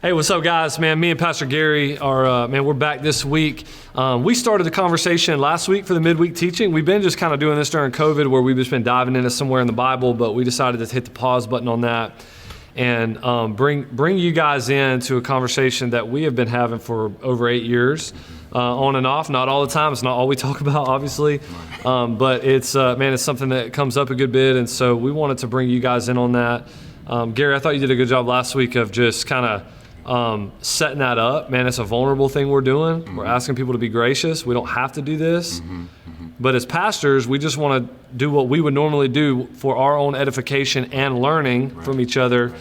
Hey, what's up, guys? Man, me and Pastor Gary are, we're back this week. We started the conversation last week for the midweek teaching. We've been just kind of doing this during COVID where we've just been diving into somewhere in the Bible, but we decided to hit the pause button on that and bring you guys into a conversation that we have been having for over 8 years, on and off, not all the time. It's not all we talk about, obviously, but it's something that comes up a good bit, and so we wanted to bring you guys in on that. Gary, I thought you did a good job last week of just kind of setting that up. Man, it's a vulnerable thing we're doing. Mm-hmm. We're asking people to be gracious. We don't have to do this. Mm-hmm. Mm-hmm. But as pastors, we just want to do what we would normally do for our own edification and learning from each other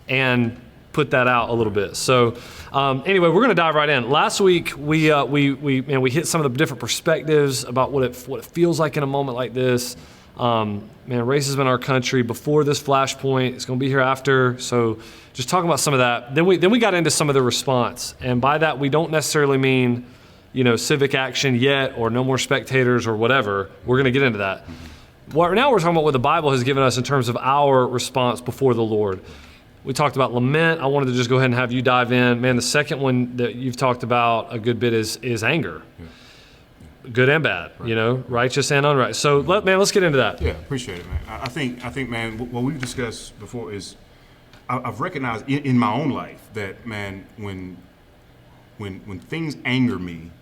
and put that out a little bit. So anyway, we're going to dive right in. Last week, we hit some of the different perspectives about what it feels like in a moment like this. Racism in our country before this flashpoint, it's going to be here after. So just talking about some of that. Then we got into some of the response. And by that, we don't necessarily mean, civic action yet or no more spectators or whatever. We're going to get into that. Well, now we're talking about what the Bible has given us in terms of our response before the Lord. We talked about lament. I wanted to just go ahead and have you dive in. Man, the second one that you've talked about a good bit is anger. Yeah. Good and bad, righteous and unrighteous. So, let's get into that. Yeah, appreciate it, man. I think, man, what we've discussed before is I've recognized in my own life that, man, when things anger me,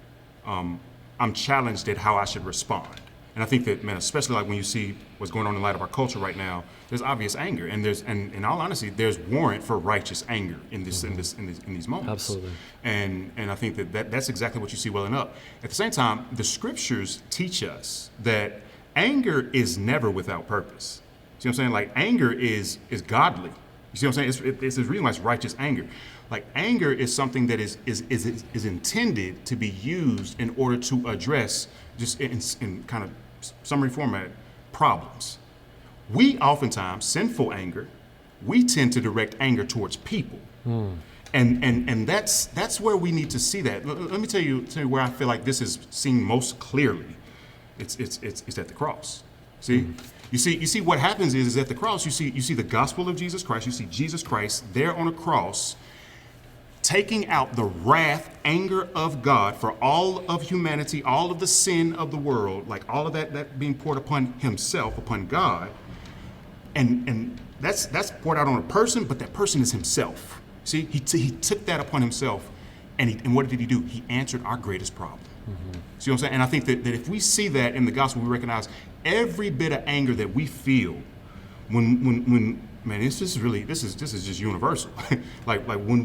I'm challenged at how I should respond. And I think that, man, especially like when you see what's going on in light of our culture right now, there's obvious anger, and in all honesty, there's warrant for righteous anger in these moments. Absolutely. And I think that's exactly what you see welling up. At the same time, the scriptures teach us that anger is never without purpose. See what I'm saying? Like, anger is godly. You see what I'm saying? It's the reason why it's righteous anger. Like, anger is something that is intended to be used in order to address, just in kind of summary format, problems. We oftentimes, sinful anger, we tend to direct anger towards people. And that's where we need to see that. Let me tell you where I feel like this is seen most clearly. It's at the cross. See? You see what happens is at the cross, you see the gospel of Jesus Christ, you see Jesus Christ there on a cross, taking out the wrath, anger of God for all of humanity, all of the sin of the world, like all of that being poured upon himself, upon God. And that's poured out on a person, but that person is himself. See, he took that upon himself, and what did he do? He answered our greatest problem. Mm-hmm. See what I'm saying? And I think that if we see that in the gospel, we recognize every bit of anger that we feel when man, this is just universal. like when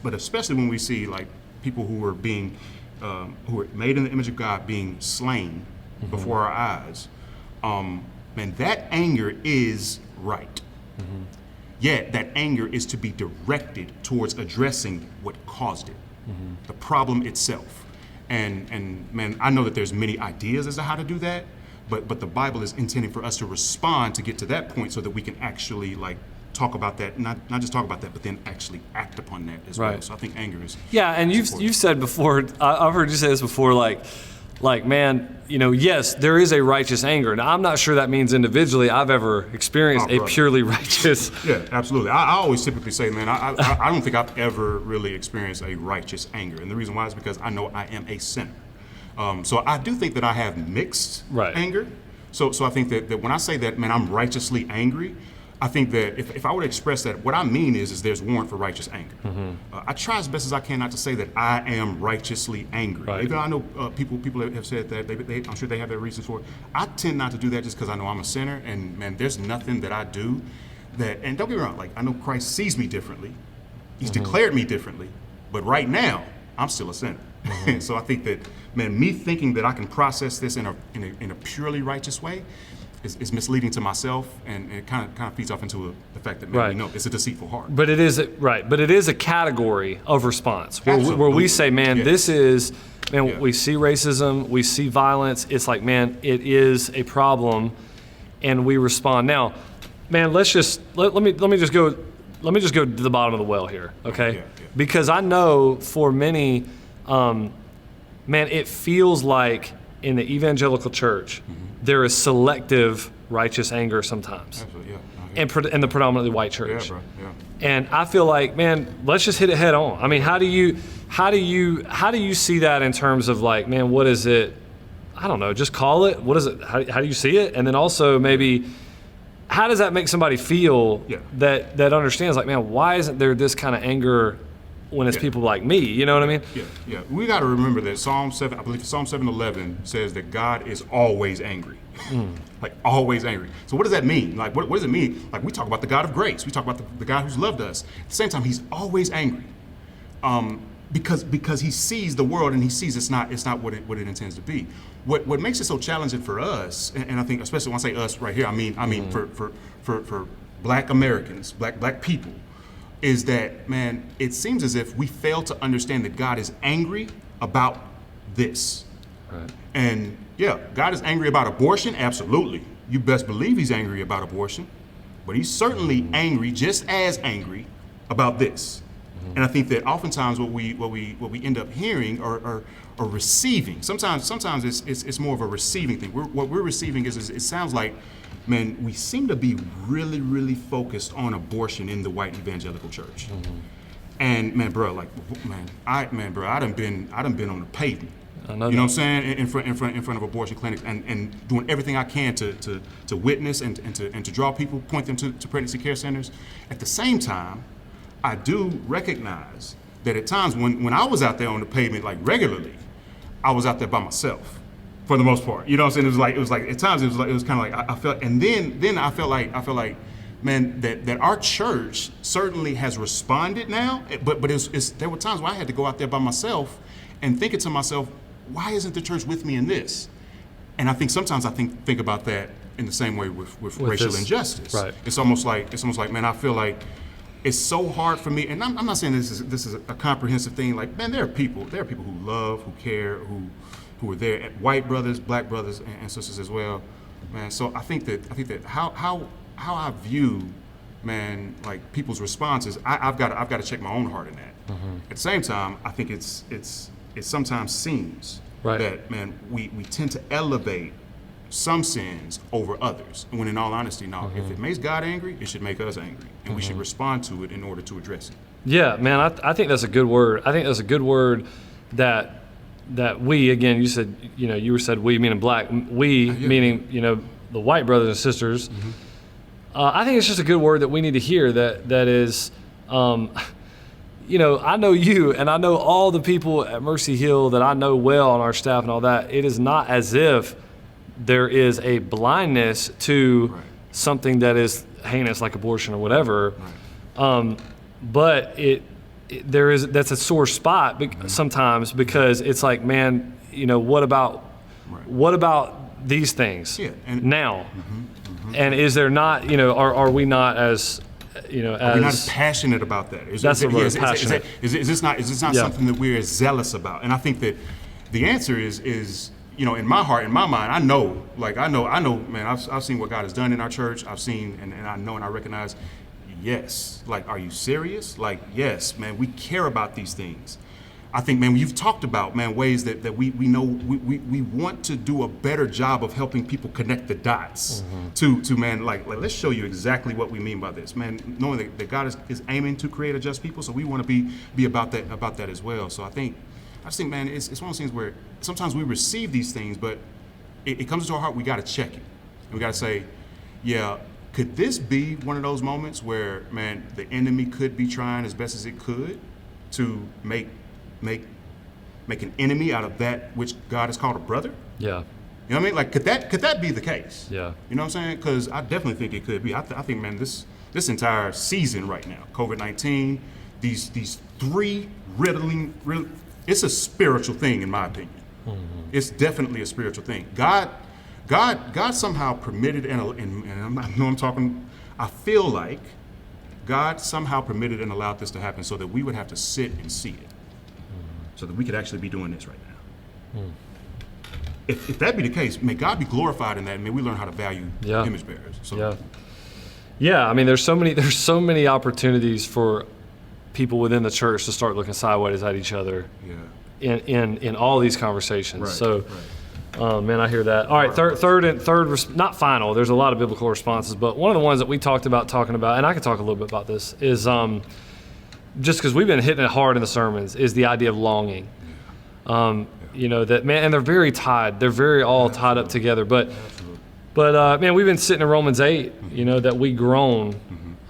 but especially when we see like people who are who are made in the image of God being slain before our eyes. Man, that anger is right. Mm-hmm. Yet that anger is to be directed towards addressing what caused it, the problem itself. And man, I know that there's many ideas as to how to do that, but the Bible is intending for us to respond to get to that point so that we can actually talk about that, not just talk about that, but then actually act upon that as well. So I think anger is and you've said before, I've heard you say this before, like man, yes, there is a righteous anger. Now, I'm not sure that means individually I've ever experienced a purely righteous. Yeah, absolutely. I always typically say, man, I don't think I've ever really experienced a righteous anger. And the reason why is because I know I am a sinner. So I do think that I have mixed anger. So I think that when I say that, man, I'm righteously angry, I think that if I were to express that, what I mean is there's warrant for righteous anger. I try as best as I can not to say that I am righteously angry. Right. Even though I know people have said that, I'm sure they have their reasons for it. I tend not to do that just because I know I'm a sinner, and man, there's nothing that I do that, and don't get me wrong, like I know Christ sees me differently. He's declared me differently, but right now, I'm still a sinner. So I think that, man, me thinking that I can process this in a purely righteous way is misleading to myself, and it kind of feeds off into the fact that, man, we know it's a deceitful heart. But it is right. But it is a category of response where we say, man, Yes. we see racism, we see violence. It's like, man, it is a problem, and we respond. Now, man, let me just go to the bottom of the well here, okay? Yeah. Because I know for many, man, it feels like in the evangelical church, there is selective righteous anger sometimes. Absolutely, yeah. And the predominantly white church. Yeah, bro. Yeah. And I feel like, man, let's just hit it head on. I mean, how do you see that in terms of like, man, what is it? I don't know, just call it. What is it? How do you see it? And then also maybe, how does that make somebody feel that understands like, man, why isn't there this kind of anger when it's people like me? You know what I mean? Yeah. We got to remember that Psalm 7, I believe Psalm 7:11 says that God is always angry. Like always angry. So what does that mean? Like what does it mean? Like we talk about the God of grace. We talk about the God who's loved us. At the same time, he's always angry. Because he sees the world and he sees it's not what it intends to be. What makes it so challenging for us, and I think especially when I say us right here, I mean for Black Americans, black people, is that, man, it seems as if we fail to understand that God is angry about this. Right. And yeah, God is angry about abortion, absolutely. You best believe he's angry about abortion, but he's certainly angry, just as angry, about this. And I think that oftentimes what we end up hearing or receiving, sometimes it's more of a receiving thing. What we're receiving is it sounds like, man, we seem to be really, really focused on abortion in the white evangelical church. And man, bro, I done been on the pavement. I know you know what I'm saying? In front of abortion clinics and doing everything I can to witness and to draw people, point them to pregnancy care centers. At the same time, I do recognize that at times when I was out there on the pavement, like regularly, I was out there by myself for the most part. You know what I'm saying? It was like at times it was kind of like I felt, and then I felt like, man, that our church certainly has responded now, but there were times where I had to go out there by myself and thinking to myself, why isn't the church with me in this? And I think sometimes I think about that in the same way with racial injustice. Right. It's almost like, man, I feel like it's so hard for me, and I'm not saying this is a comprehensive thing. Like, man, there are people who love, who care, who are there, white brothers, black brothers, and sisters as well, man. So I think that how I view, man, like people's responses, I've got to check my own heart in that. At the same time, I think it sometimes seems that, man, we tend to elevate some sins over others. And when in all honesty, no, if it makes God angry, it should make us angry. And we should respond to it in order to address it. Yeah, man, I think that's a good word. I think that's a good word that we, again, you said, you said we meaning black, meaning, the white brothers and sisters. I think it's just a good word that we need to hear that is, I know you and I know all the people at Mercy Hill that I know well on our staff and all that. It is not as if there is a blindness to something that is heinous like abortion or whatever. But that's a sore spot sometimes because it's like, man, what about these things now? And is there not, are we not as, are we not as passionate about that? Is this not something that we're as zealous about? And I think that the answer is in my heart, in my mind, I know, man, I've seen what God has done in our church. I've seen, and I know and I recognize, yes. Like, are you serious? Like, yes, man, we care about these things. I think, man, you've talked about, man, ways that we know we want to do a better job of helping people connect the dots to man, like let's show you exactly what we mean by this, man, knowing that God is aiming to create a just people, so we want to be about that as well. So I just think, man, it's one of those things where sometimes we receive these things, but it comes into our heart, we got to check it. And we got to say, yeah, could this be one of those moments where, man, the enemy could be trying as best as it could to make an enemy out of that which God has called a brother? Yeah. You know what I mean? Like, could that be the case? Yeah. You know what I'm saying? Because I definitely think it could be. I think, man, this entire season right now, COVID-19, these three riddling, it's a spiritual thing in my opinion. Mm-hmm. It's definitely a spiritual thing. God somehow permitted, and I feel like God somehow permitted and allowed this to happen so that we would have to sit and see it, so that we could actually be doing this right now. If that be the case, may God be glorified in that, and may we learn how to value image bearers. So. Yeah. I mean, there's so many opportunities for people within the church to start looking sideways at each other. Yeah. In all these conversations. Right, so. Right. Man, I hear that. All right, third, not final. There's a lot of biblical responses, but one of the ones that we talking about, and I could talk a little bit about this, is just because we've been hitting it hard in the sermons, is the idea of longing. You know that, man, and they're very tied. They're very all tied up together. But man, we've been sitting in Romans 8. You know that we groan,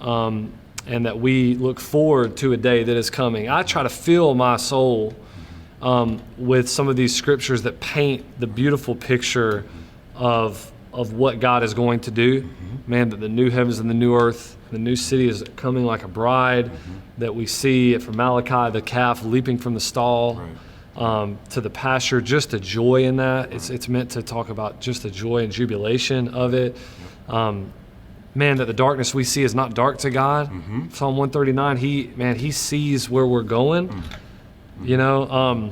and that we look forward to a day that is coming. I try to fill my soul with some of these scriptures that paint the beautiful picture of what God is going to do. Man, that the new heavens and the new earth, the new city is coming like a bride, that we see from Malachi, the calf leaping from the stall to the pasture, just the joy in that. It's meant to talk about just the joy and jubilation of it. Man, that the darkness we see is not dark to God. Psalm 139, he sees where we're going. You know,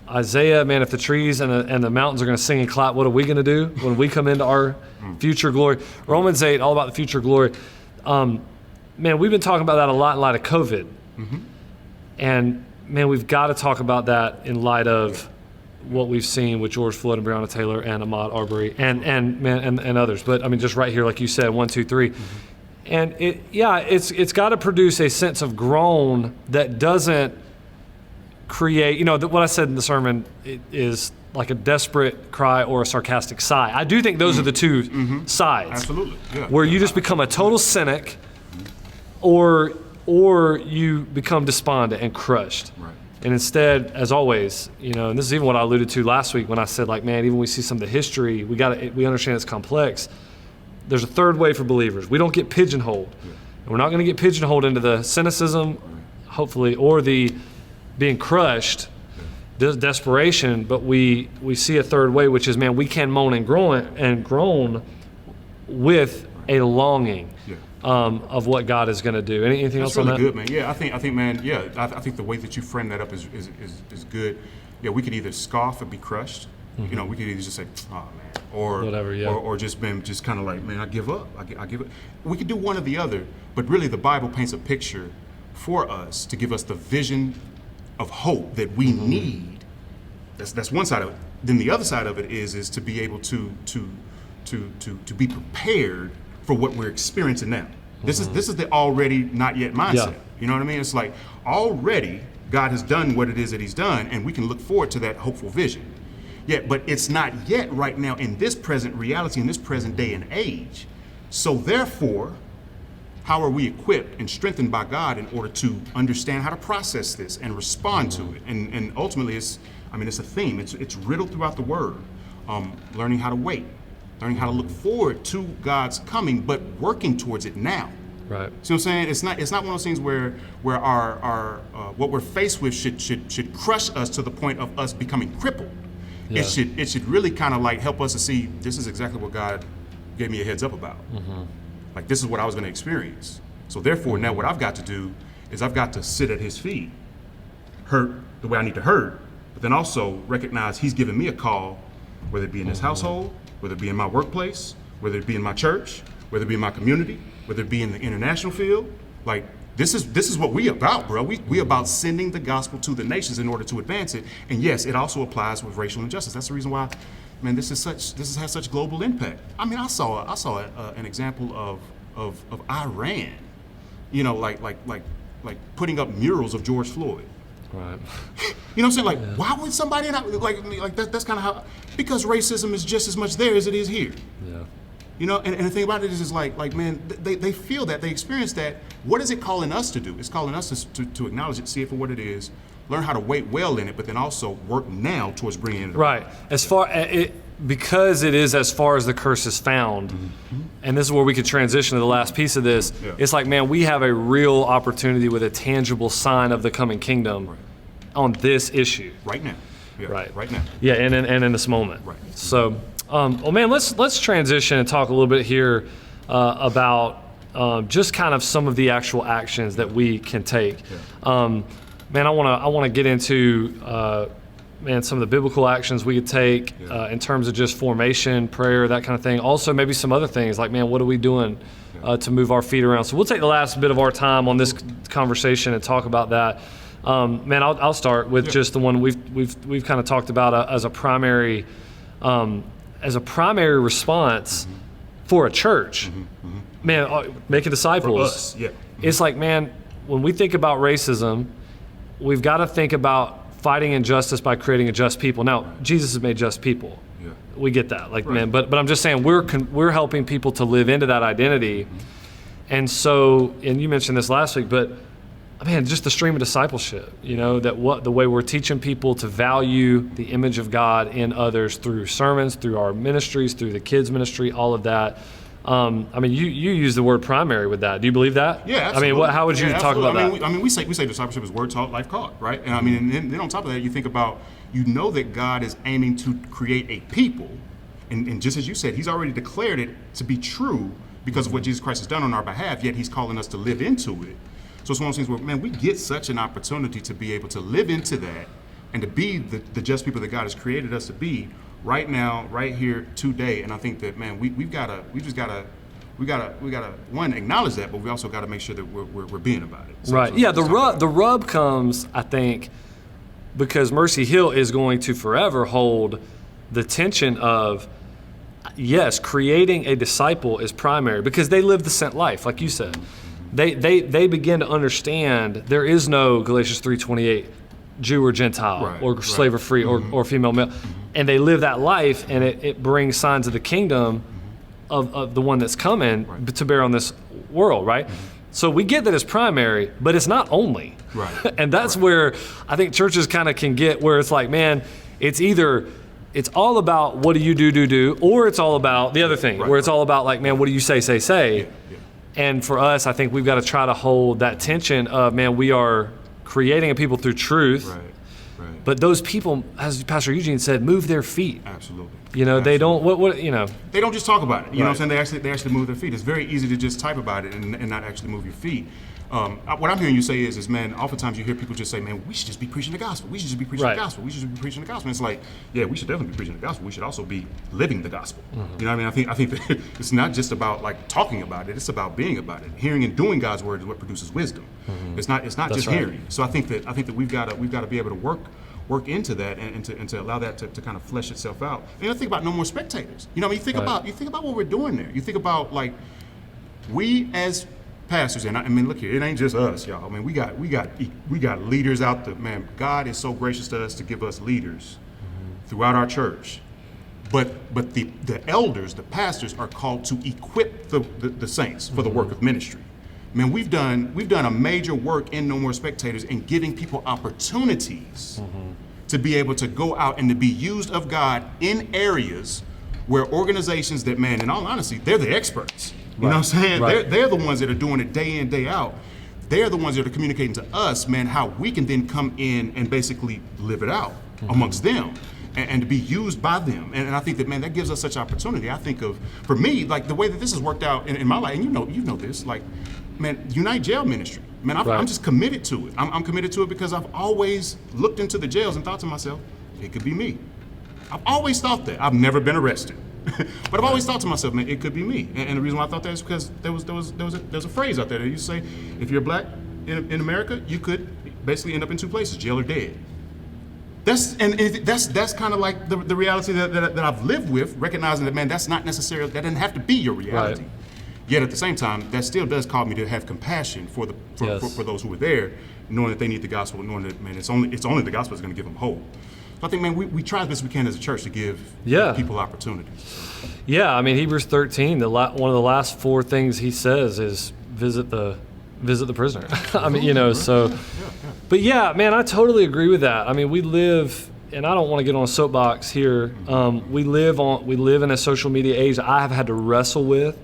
Isaiah, man, if the trees and the mountains are going to sing and clap, what are we going to do when we come into our future glory? Romans 8, all about the future glory. Man, we've been talking about that a lot in light of COVID. And, man, we've got to talk about that in light of what we've seen with George Floyd and Breonna Taylor and Ahmaud Arbery and others. But, I mean, just right here, like you said, 1, 2, 3. And, it's got to produce a sense of groan that doesn't create, you know, what I said in the sermon is like a desperate cry or a sarcastic sigh. I do think those are the two sides. Absolutely. Yeah. Where you just become a total cynic or you become despondent and crushed. Right. And instead, as always, you know, and this is even what I alluded to last week when I said, like, man, even when we see some of the history, we understand it's complex. There's a third way for believers. We don't get pigeonholed. Yeah. And we're not going to get pigeonholed into the cynicism, hopefully, or the being crushed, desperation, but we see a third way, which is, man, we can moan and groan with a longing of what God is going to do. Anything else on that? That's really good, man. Yeah, I think, man. Yeah, I think the way that you frame that up is good. Yeah, we could either scoff or be crushed. You know, we could either just say, "Oh man," or whatever, or just kind of like, "Man, I give up. I give it." We could do one or the other, but really, the Bible paints a picture for us to give us the vision of hope that we need. That's one side of it. Then the other side of it is to be able to be prepared for what we're experiencing now. This is the already not yet mindset. You know what I mean? It's like already God has done what it is that He's done, and we can look forward to that hopeful vision. Yeah, but it's not yet right now in this present reality, in this present day and age. So therefore, how are we equipped and strengthened by God in order to understand how to process this and respond to it? And ultimately, it's a theme. It's riddled throughout the Word. Learning how to wait, learning how to look forward to God's coming, but working towards it now. Right. See what I'm saying? It's not one of those things where our what we're faced with should crush us to the point of us becoming crippled. Yeah. It should really kind of like help us to see this is exactly what God gave me a heads up about. Like, this is what I was going to experience. So therefore, now what I've got to do is I've got to sit at His feet, hurt the way I need to hurt, but then also recognize He's given me a call, whether it be in this household, whether it be in my workplace, whether it be in my church, whether it be in my community, whether it be in the international field. Like, this is what we about, bro. We about sending the gospel to the nations in order to advance it. And yes, it also applies with racial injustice. That's the reason why, man, this has such global impact. I mean, I saw an example of Iran, you know, like putting up murals of George Floyd. Right. You know what I'm saying? Like, why would somebody not like that? That's kind of how, because racism is just as much there as it is here. Yeah. You know, and the thing about it is like man, they feel that, they experience that. What is it calling us to do? It's calling us to acknowledge it, see it for what it is, learn how to wait well in it, but then also work now towards bringing it. Right. As far it, because it is as far as the curse is found, and this is where we could transition to the last piece of this. Yeah. It's like, man, we have a real opportunity with a tangible sign of the coming kingdom on this issue. Right now. Yeah, right now. Yeah, and in this moment. Right. So, well, man, let's transition and talk a little bit here about just kind of some of the actual actions that we can take. Yeah. Man, I want to get into some of the biblical actions we could take in terms of just formation, prayer, that kind of thing. Also, maybe some other things like, man, what are we doing to move our feet around? So we'll take the last bit of our time on this conversation and talk about that. Man, I'll start with just the one we've kind of talked about as a primary response for a church. Man, making disciples. For us, yeah. It's like, man, when we think about racism, we've got to think about fighting injustice by creating a just people. Now, Jesus has made just people. Yeah. We get that, like, man. But I'm just saying we're helping people to live into that identity. And so, and you mentioned this last week, but man, just the stream of discipleship. You know, the way we're teaching people to value the image of God in others through sermons, through our ministries, through the kids ministry, all of that. I mean, you use the word primary with that. Do you believe that? Yeah, absolutely. I mean, how would you talk about that? I mean, we say discipleship is word taught, life caught, right? And I mean, and then on top of that, you think about, you know, that God is aiming to create a people, and just as you said, He's already declared it to be true because of what Jesus Christ has done on our behalf. Yet He's calling us to live into it. So it's one of those things where, man, we get such an opportunity to be able to live into that and to be the just people that God has created us to be. Right now, right here, today, and I think that, man, we gotta one, acknowledge that, but we also gotta make sure that we're being about it. So, right. Yeah. The rub comes, I think, because Mercy Hill is going to forever hold the tension of, yes, creating a disciple is primary because they live the sent life, like you said. They begin to understand there is no Galatians 3:28, Jew or Gentile, or slave or free, or female, male. And they live that life, and it brings signs of the kingdom of the one that's coming to bear on this world, right? So we get that it's primary, but it's not only. Right. And that's where I think churches kind of can get where it's like, man, it's either it's all about what do you do, or it's all about the other thing, where it's all about like, man, what do you say? Yeah. And for us, I think we've got to try to hold that tension of, man, we are creating a people through truth. Right. But those people, as Pastor Eugene said, move their feet. Absolutely. You know, Absolutely. they don't. What you know? They don't just talk about it. You know what I'm saying? They actually move their feet. It's very easy to just type about it and not actually move your feet. What I'm hearing you say is, man, oftentimes you hear people just say, man, we should just be preaching the gospel. We should just be preaching the gospel. We should just be preaching the gospel. And it's like, yeah, we should definitely be preaching the gospel. We should also be living the gospel. You know what I mean? I think that it's not just about like talking about it. It's about being about it. Hearing and doing God's word is what produces wisdom. It's not just hearing. So I think that we've got to be able to work into that and to allow that to kind of flesh itself out. And I think about no more spectators. You know what I mean? You think about what we're doing there. You think about like we as pastors, and I mean, look here, it ain't just us, y'all. I mean, we got leaders out there. Man, God is so gracious to us to give us leaders throughout our church. But the elders, the pastors, are called to equip the saints for the work of ministry. Man, we've done a major work in No More Spectators in giving people opportunities to be able to go out and to be used of God in areas where organizations that, man, in all honesty, they're the experts. You know what I'm saying? They're the ones that are doing it day in, day out. They're the ones that are communicating to us, man, how we can then come in and basically live it out amongst them and to be used by them. And I think that, man, that gives us such opportunity. I think of, for me, like the way that this has worked out in my life, and you know this, like, man, Unite Jail Ministry. Man, I'm just committed to it. I'm committed to it because I've always looked into the jails and thought to myself, it could be me. I've always thought that. I've never been arrested. But I've always thought to myself, man, it could be me. And the reason why I thought that is because there was a phrase out there that used to say, if you're black in America, you could basically end up in two places, jail or dead. That's kind of like the reality that I've lived with, recognizing that, man, that's not necessarily, that doesn't have to be your reality. Right. Yet at the same time, that still does cause me to have compassion for those who are there, knowing that they need the gospel, knowing that, man, it's only the gospel that's going to give them hope. I think, man, we try as best we can as a church to give people opportunities. Yeah, I mean, Hebrews 13, one of the last 4 things he says is visit the prisoner. I mean, you know, so. But yeah, man, I totally agree with that. I mean, we live, and I don't want to get on a soapbox here. We live in a social media age that I have had to wrestle with.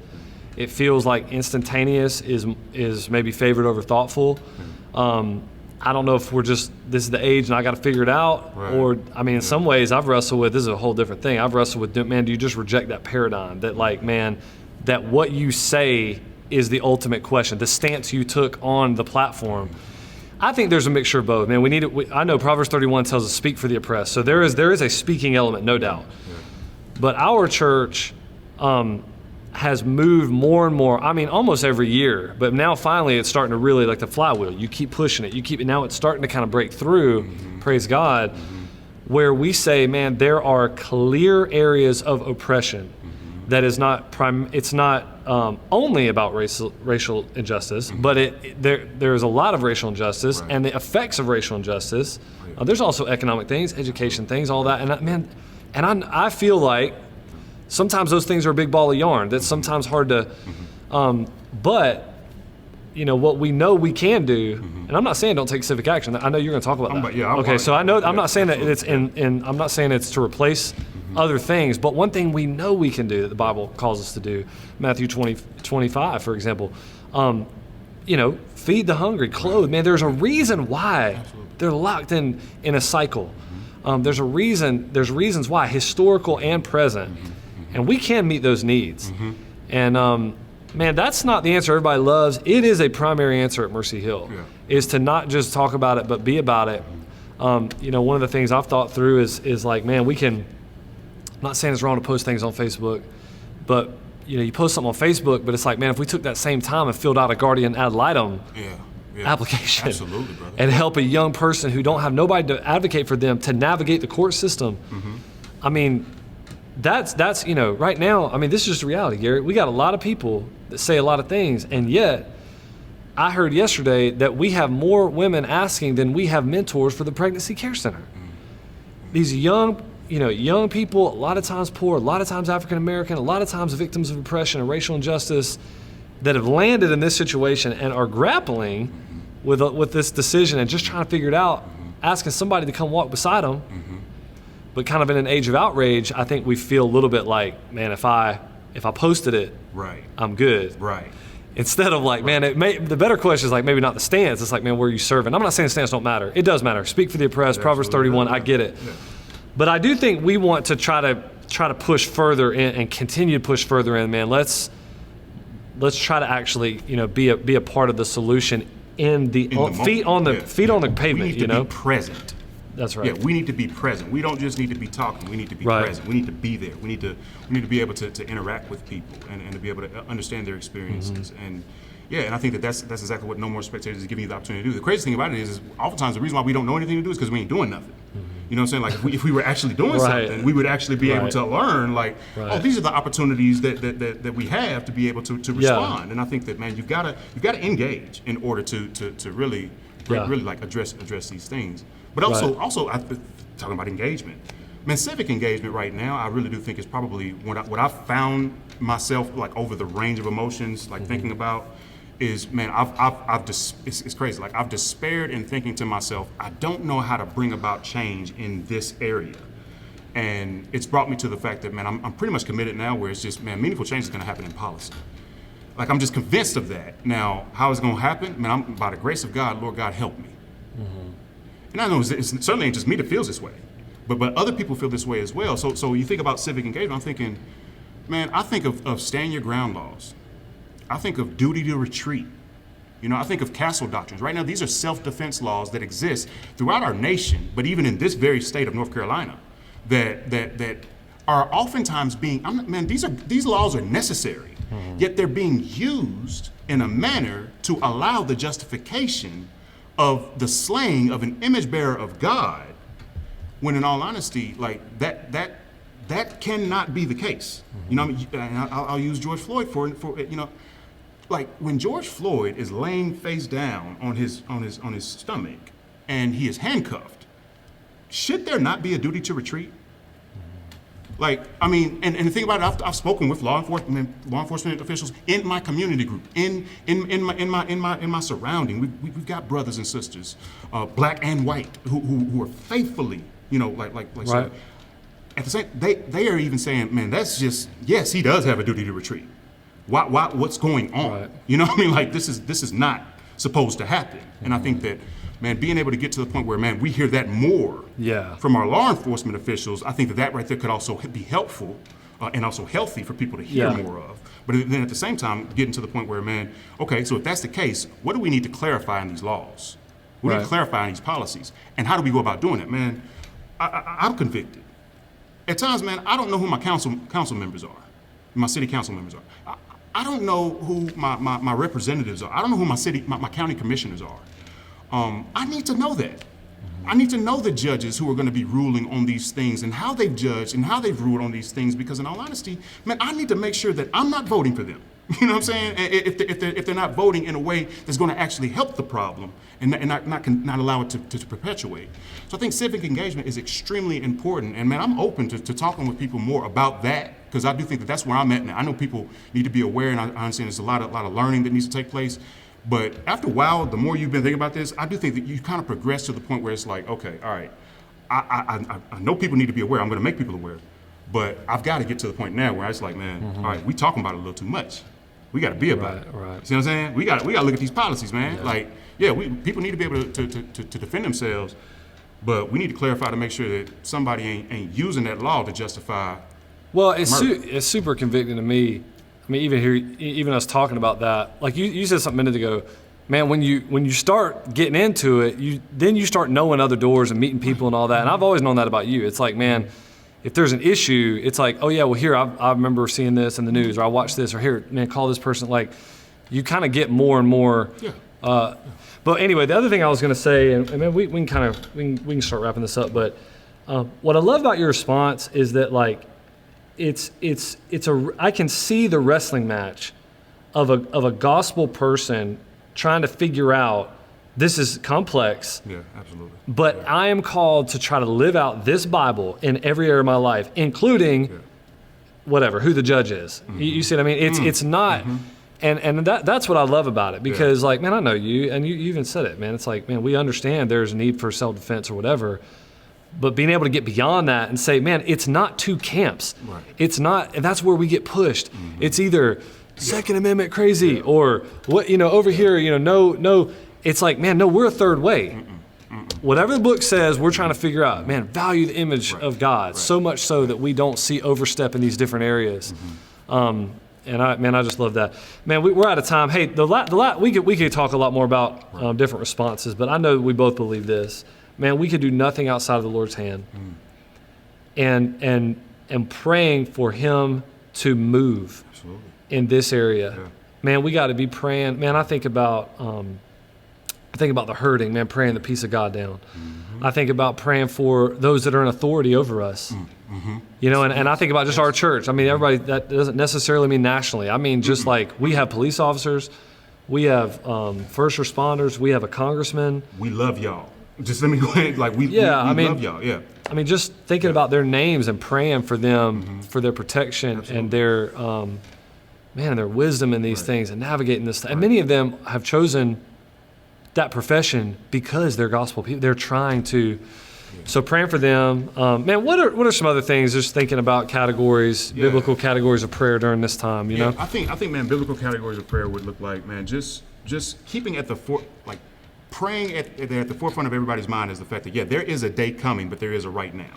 It feels like instantaneous is maybe favored over thoughtful. I don't know if this is the age and I got to figure it out, or I mean, in some ways I've wrestled with, this is a whole different thing. I've wrestled with, man, do you just reject that paradigm that, like, man, that what you say is the ultimate question, the stance you took on the platform. I think there's a mixture of both, man. We need it. I know Proverbs 31 tells us speak for the oppressed, so there is a speaking element, no doubt. But our church has moved more and more. I mean, almost every year, but now finally it's starting to really, like the flywheel. You keep pushing it. Now it's starting to kind of break through. Praise God, where we say, man, there are clear areas of oppression that is not it's not only about racial injustice, but there is a lot of racial injustice and the effects of racial injustice. There's also economic things, education things, all that. And I feel like sometimes those things are a big ball of yarn. That's sometimes hard to, but you know what we know we can do. And I'm not saying don't take civic action. I know you're going to talk about that. Okay, so I know I'm not saying that it's I'm not saying it's to replace other things, but one thing we know we can do that the Bible calls us to do, Matthew 20:25, for example, you know, feed the hungry, clothe. Man, there's a reason why they're locked in a cycle. There's reasons why, historical and present. And we can meet those needs. And man, that's not the answer everybody loves. It is a primary answer at Mercy Hill, is to not just talk about it, but be about it. You know, one of the things I've thought through is like, man, we can, I'm not saying it's wrong to post things on Facebook, but you know, you post something on Facebook, but it's like, man, if we took that same time and filled out a guardian ad litem application, absolutely, brother, and help a young person who don't have nobody to advocate for them to navigate the court system. I mean, that's you know, right now, I mean, this is just reality, Gary. We got a lot of people that say a lot of things, and yet I heard yesterday that we have more women asking than we have mentors for the Pregnancy Care Center. These young people, a lot of times poor, a lot of times African American, a lot of times victims of oppression and racial injustice, that have landed in this situation and are grappling with this decision and just trying to figure it out, asking somebody to come walk beside them. But kind of in an age of outrage, I think we feel a little bit like, man, if I posted it, I'm good. Instead of like, man, the better question is like, maybe not the stance. It's like, man, where are you serving? I'm not saying stance don't matter. It does matter. Speak for the oppressed, Proverbs 31, I get it. But I do think we want to try to push further in and continue to push further in, man. Let's try to actually, you know, be a part of the solution in the feet on the pavement. We need to be present. That's right. Yeah, we need to be present. We don't just need to be talking. We need to be present. We need to be there. We need to be able to interact with people and to be able to understand their experiences. And and I think that's exactly what No More Spectators is giving you the opportunity to do. The crazy thing about it is oftentimes the reason why we don't know anything to do is because we ain't doing nothing. You know what I'm saying? Like if we were actually doing something, we would actually be able to learn, like, oh, these are the opportunities that we have to be able to respond. And I think that, man, you've got to engage in order to really like address these things. But also talking about engagement, man, civic engagement right now, I really do think is probably what I've found myself like over the range of emotions, like thinking about. Is, man, it's crazy. Like, I've despaired in thinking to myself, I don't know how to bring about change in this area. And it's brought me to the fact that, man, I'm pretty much committed now where it's just, man, meaningful change is going to happen in policy. Like, I'm just convinced of that. Now, how it's going to happen? Man, by the grace of God, Lord God, help me. And I know it's certainly ain't just me that feels this way, but other people feel this way as well. So you think about civic engagement, I'm thinking, man, I think of stand your ground laws. I think of duty to retreat. You know, I think of castle doctrines. Right now, these are self-defense laws that exist throughout our nation, but even in this very state of North Carolina, that are oftentimes being, these laws are necessary, yet they're being used in a manner to allow the justification of the slaying of an image bearer of God, when in all honesty, like that cannot be the case. You know, I'll use George Floyd for you know. Like when George Floyd is laying face down on his stomach and he is handcuffed, should there not be a duty to retreat? Like, I mean, and the thing about it, I've spoken with law enforcement officials in my community group, in my surrounding. We've got brothers and sisters, black and white, who are faithfully, like right. so. At the same, they are even saying, man, that's just, yes, he does have a duty to retreat. What's going on? Right. You know what I mean? Like, this is not supposed to happen. And I think that, man, being able to get to the point where, man, we hear that more from our law enforcement officials, I think that right there could also be helpful and also healthy for people to hear more of. But then at the same time, getting to the point where, man, okay, so if that's the case, what do we need to clarify in these laws? We need to clarify in these policies. And how do we go about doing it? Man, I'm convicted. At times, man, I don't know who my council members are, my city council members are. I don't know who my representatives are. I don't know who my county commissioners are. I need to know that. I need to know the judges who are going to be ruling on these things and how they've judged and how they've ruled on these things, because in all honesty, man, I need to make sure that I'm not voting for them. You know what I'm saying? If they're not voting in a way that's going to actually help the problem and not allow it to perpetuate. So I think civic engagement is extremely important. And man, I'm open to talking with people more about that, because I do think that's where I'm at now. I know people need to be aware, and I understand there's a lot of learning that needs to take place. But after a while, the more you've been thinking about this, I do think that you kind of progress to the point where it's like, okay, all right, I know people need to be aware. I'm going to make people aware. But I've got to get to the point now where it's like, man, all right, we talking about it a little too much. We got to be about it. Right. See what I'm saying? We got to look at these policies, man. Like, people need to be able to defend themselves, but we need to clarify to make sure that somebody ain't using that law to justify. Well, it's super convicting to me. I mean, even us talking about that, like you said something a minute ago, man, when you start getting into it, you start knowing other doors and meeting people and all that. And I've always known that about you. It's like, man, if there's an issue, it's like, oh yeah, well here, I remember seeing this in the news, or I watched this, or here, man, call this person. Like, you kind of get more and more. Yeah. But anyway, the other thing I was going to say, and man, we can start wrapping this up. But what I love about your response is that, like, I can see the wrestling match of a gospel person trying to figure out, this is complex. Yeah, absolutely. But I am called to try to live out this Bible in every area of my life, including whatever, who the judge is. Mm-hmm. You see what I mean? It's not, and that's what I love about it, because like, man, I know you, and you even said it, man. It's like, man, we understand there's a need for self-defense or whatever, but being able to get beyond that and say, man, it's not two camps. Right. It's not, and that's where we get pushed. Mm-hmm. It's either Second Amendment crazy or what, over here, no. It's like, man, no, we're a third way. Whatever the book says, we're trying to figure out, man, value the image of God, so much so that we don't see overstep in these different areas. And I just love that. Man, we're out of time. Hey, we could talk a lot more about different responses, but I know we both believe this. Man, we could do nothing outside of the Lord's hand. And praying for Him to move in this area. Yeah. Man, we got to be praying. Man, I think about the hurting, man, praying the peace of God down. I think about praying for those that are in authority over us. And I think about just our church. I mean, everybody, that doesn't necessarily mean nationally. I mean, just like we have police officers, we have first responders, we have a congressman. We love y'all. Just let me go ahead, like we love y'all, yeah. I mean, just thinking about their names and praying for them, for their protection and their, their wisdom in these things and navigating this. And many of them have chosen that profession because they're gospel people. They're trying to, so praying for them. Man, what are some other things? Just thinking about categories, biblical categories of prayer during this time. You know, I think, man, biblical categories of prayer would look like, man, just keeping at the praying at the forefront of everybody's mind is the fact that there is a day coming, but there is a right now.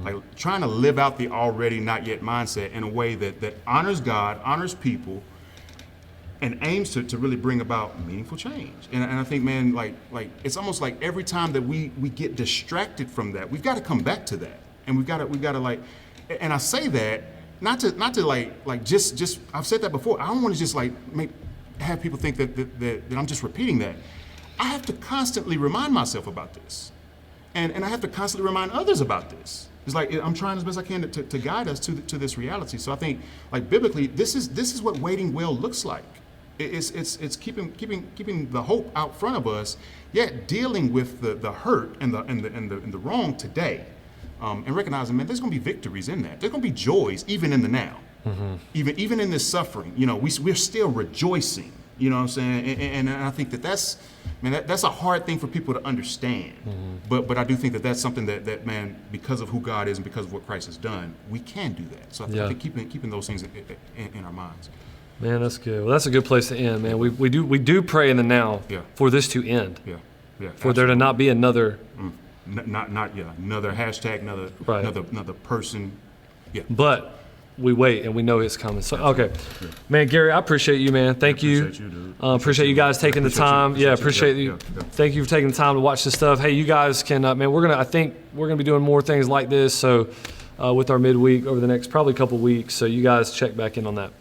Like trying to live out the already not yet mindset in a way that honors God, honors people, and aims to really bring about meaningful change. And I think, man, like it's almost like every time that we get distracted from that, we've got to come back to that. And we've got to like, and I say that not to like just I've said that before. I don't want to just like have people think that I'm just repeating that. I have to constantly remind myself about this. And I have to constantly remind others about this. It's like I'm trying as best I can to guide us to this reality. So I think, like, biblically, this is what waiting well looks like. It's keeping the hope out front of us, yet dealing with the hurt and the wrong today, and recognizing, man, there's going to be victories in that. There's going to be joys even in the now, even in this suffering. You know, we're still rejoicing. You know what I'm saying? And I think that's a hard thing for people to understand. But I do think that's something that man, because of who God is and because of what Christ has done, we can do that. So I think keeping those things in our minds. Man, that's good. Well, that's a good place to end, man. We do pray in the now for this to end. Yeah. For there to not be another. Another hashtag, another person. Yeah. But we wait and we know it's coming. So okay, man, Gary, I appreciate you, man. Thank you. Appreciate you, dude. Appreciate you guys taking the time. Appreciate you. Thank you for taking the time to watch this stuff. Hey, you guys can, man. I think we're gonna be doing more things like this. So with our midweek over the next probably couple weeks. So you guys check back in on that.